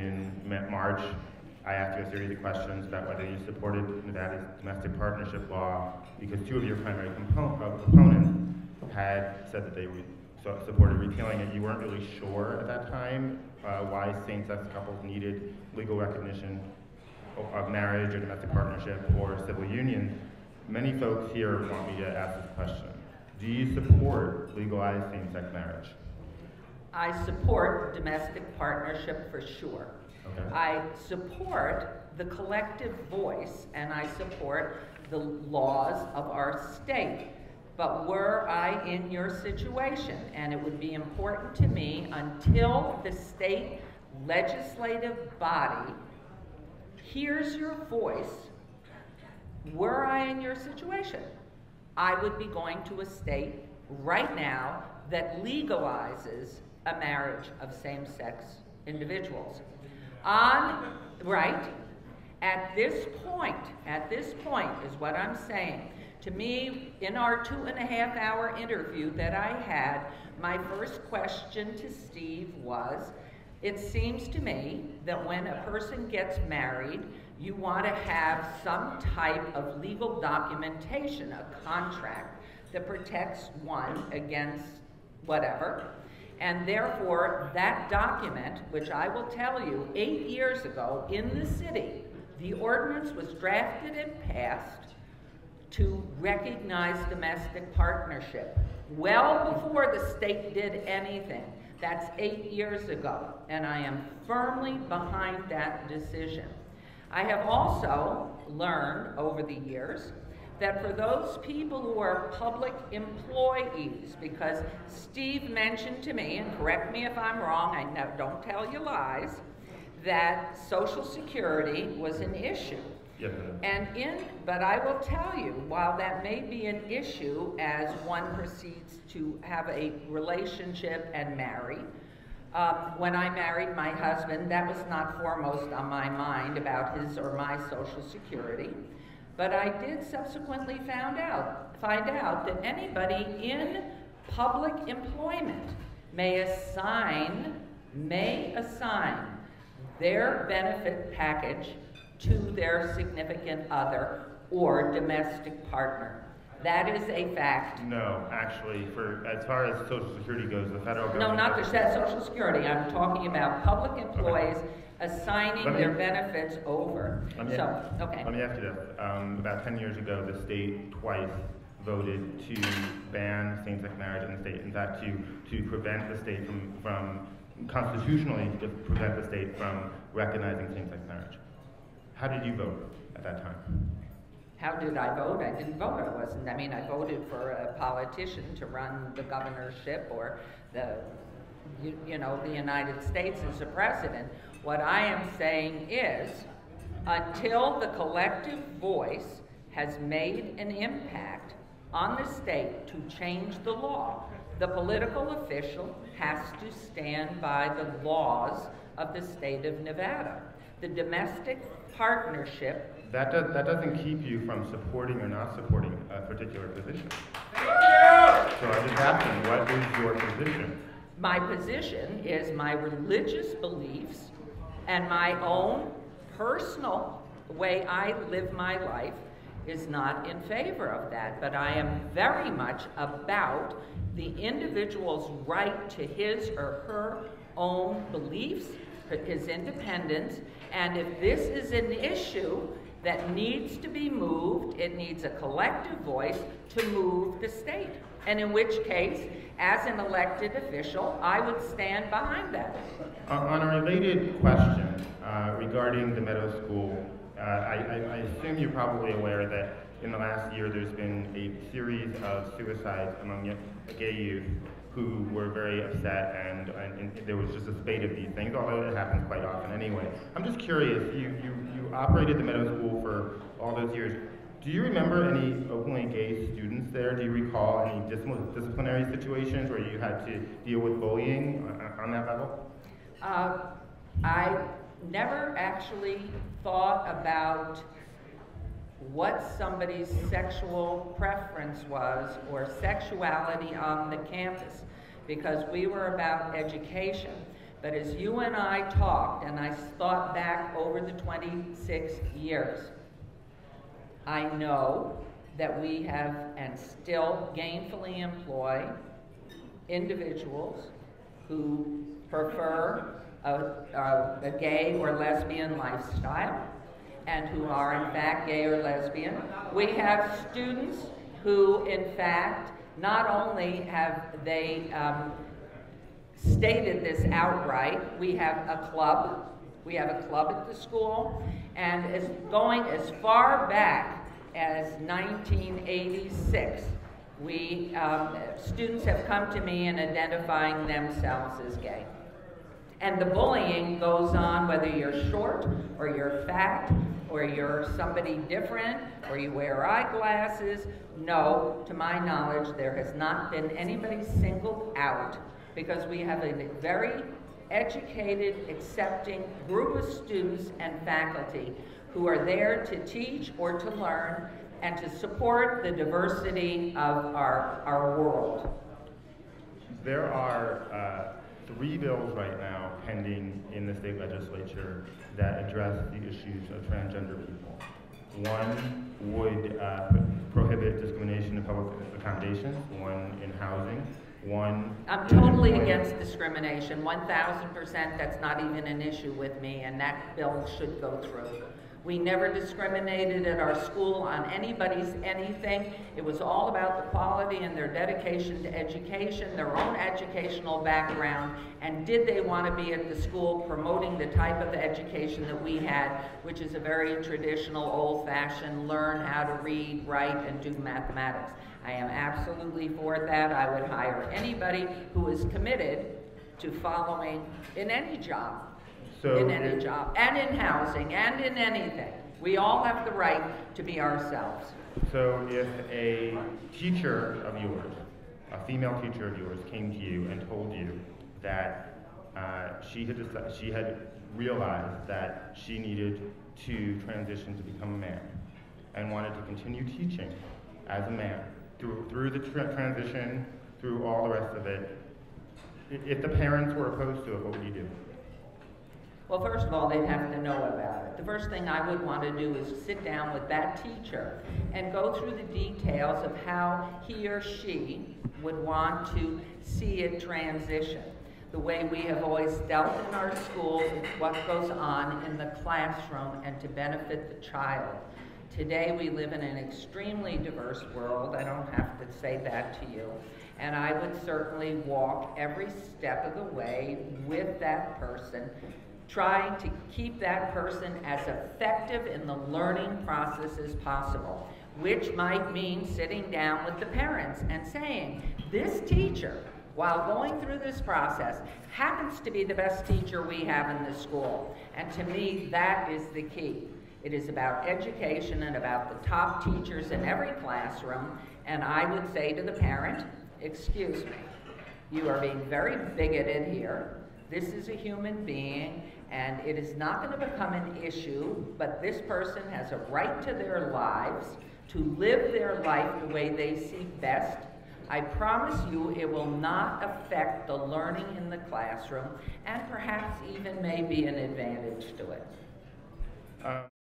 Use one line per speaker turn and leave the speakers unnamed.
in March, I asked you a series of questions about whether you supported Nevada's domestic partnership law, because two of your primary opponents had said that they supported repealing it. You weren't really sure at that time why same-sex couples needed legal recognition of marriage or domestic partnership or civil union. Many folks here want me to ask this question. Do you support legalized same-sex marriage?
I support domestic partnership for sure.
Okay.
I support the collective voice and I support the laws of our state. But were I in your situation, and it would be important to me until the state legislative body hears your voice, were I in your situation, I would be going to a state right now that legalizes a marriage of same-sex individuals. Right, at this point is what I'm saying. To me, in our 2.5-hour interview that I had, my first question to Steve was, it seems to me that when a person gets married, you want to have some type of legal documentation, a contract that protects one against whatever. And therefore, that document, which I will tell you, 8 years ago in the city, the ordinance was drafted and passed to recognize domestic partnership, well before the state did anything. That's 8 years ago, and I am firmly behind that decision. I have also learned over the years that for those people who are public employees, because Steve mentioned to me, and correct me if I'm wrong, I know, don't tell you lies, that Social Security was an issue. But I will tell you, while that may be an issue as one proceeds to have a relationship and marry, when I married my husband, that was not foremost on my mind about his or my Social Security. But I did subsequently find out that anybody in public employment may assign their benefit package to their significant other or domestic partner. That is a fact.
No, actually, as far as Social Security goes, the federal government...
No, not just that Social Security. I'm talking about public employees assigning their benefits over.
Let me ask you this. About 10 years ago, the state twice voted to ban same-sex marriage in the state. In fact, to prevent the state from constitutionally to prevent the state from recognizing same-sex marriage. How did you vote at that time?
How did I vote? I didn't vote. I voted for a politician to run the governorship or the United States as a president. What I am saying is, until the collective voice has made an impact on the state to change the law, the political official has to stand by the laws of the state of Nevada. The domestic partnership...
That doesn't keep you from supporting or not supporting a particular position.
Thank you!
So I'm just asking, what is your position?
My position is my religious beliefs and my own personal way I live my life is not in favor of that, but I am very much about the individual's right to his or her own beliefs, his independence, and if this is an issue that needs to be moved, it needs a collective voice to move the state. And in which case, as an elected official, I would stand behind that.
On a related question regarding the Meadow School, I assume you're probably aware that in the last year there's been a series of suicides among gay youth who were very upset, and there was just a spate of these things, although it happens quite often anyway. I'm just curious, you operated the Meadow School for all those years. Do you remember any openly gay students there? Do you recall any disciplinary situations where you had to deal with bullying on that level?
I never actually thought about what somebody's sexual preference was or sexuality on the campus, because we were about education. But as you and I talked, and I thought back over the 26 years, I know that we have and still gainfully employ individuals who prefer a gay or lesbian lifestyle and who are in fact gay or lesbian. We have students who in fact not only have they stated this outright, we have a club. We have a club at the school, and is going as far back as 1986. Students have come to me and identifying themselves as gay. And the bullying goes on whether you're short or you're fat or you're somebody different or you wear eyeglasses. No, to my knowledge, there has not been anybody singled out because we have a very educated, accepting group of students and faculty who are there to teach or to learn and to support the diversity of our world.
There are 3 bills right now pending in the state legislature that address the issues of transgender people. One would prohibit discrimination in public accommodations, one in housing, one...
I'm totally against discrimination, 1,000%. That's not even an issue with me, and that bill should go through. We never discriminated at our school on anybody's anything. It was all about the quality and their dedication to education, their own educational background, and did they want to be at the school promoting the type of education that we had, which is a very traditional, old-fashioned, learn how to read, write, and do mathematics. I am absolutely for that. I would hire anybody who is committed to following in any job. In any job, and in housing, and in anything. We all have the right to be ourselves.
So if a teacher of yours, a female teacher of yours, came to you and told you that she had realized that she needed to transition to become a man and wanted to continue teaching as a man through the transition, through all the rest of it, if the parents were opposed to it, what would you do?
Well, first of all, they'd have to know about it. The first thing I would want to do is sit down with that teacher and go through the details of how he or she would want to see it transition. The way we have always dealt in our schools, what goes on in the classroom and to benefit the child. Today we live in an extremely diverse world. I don't have to say that to you. And I would certainly walk every step of the way with that person, trying to keep that person as effective in the learning process as possible, which might mean sitting down with the parents and saying, this teacher, while going through this process, happens to be the best teacher we have in the school. And to me, that is the key. It is about education and about the top teachers in every classroom. And I would say to the parent, excuse me, you are being very bigoted here. This is a human being, and it is not going to become an issue, but this person has a right to their lives, to live their life the way they see best. I promise you it will not affect the learning in the classroom, and perhaps even may be an advantage to it.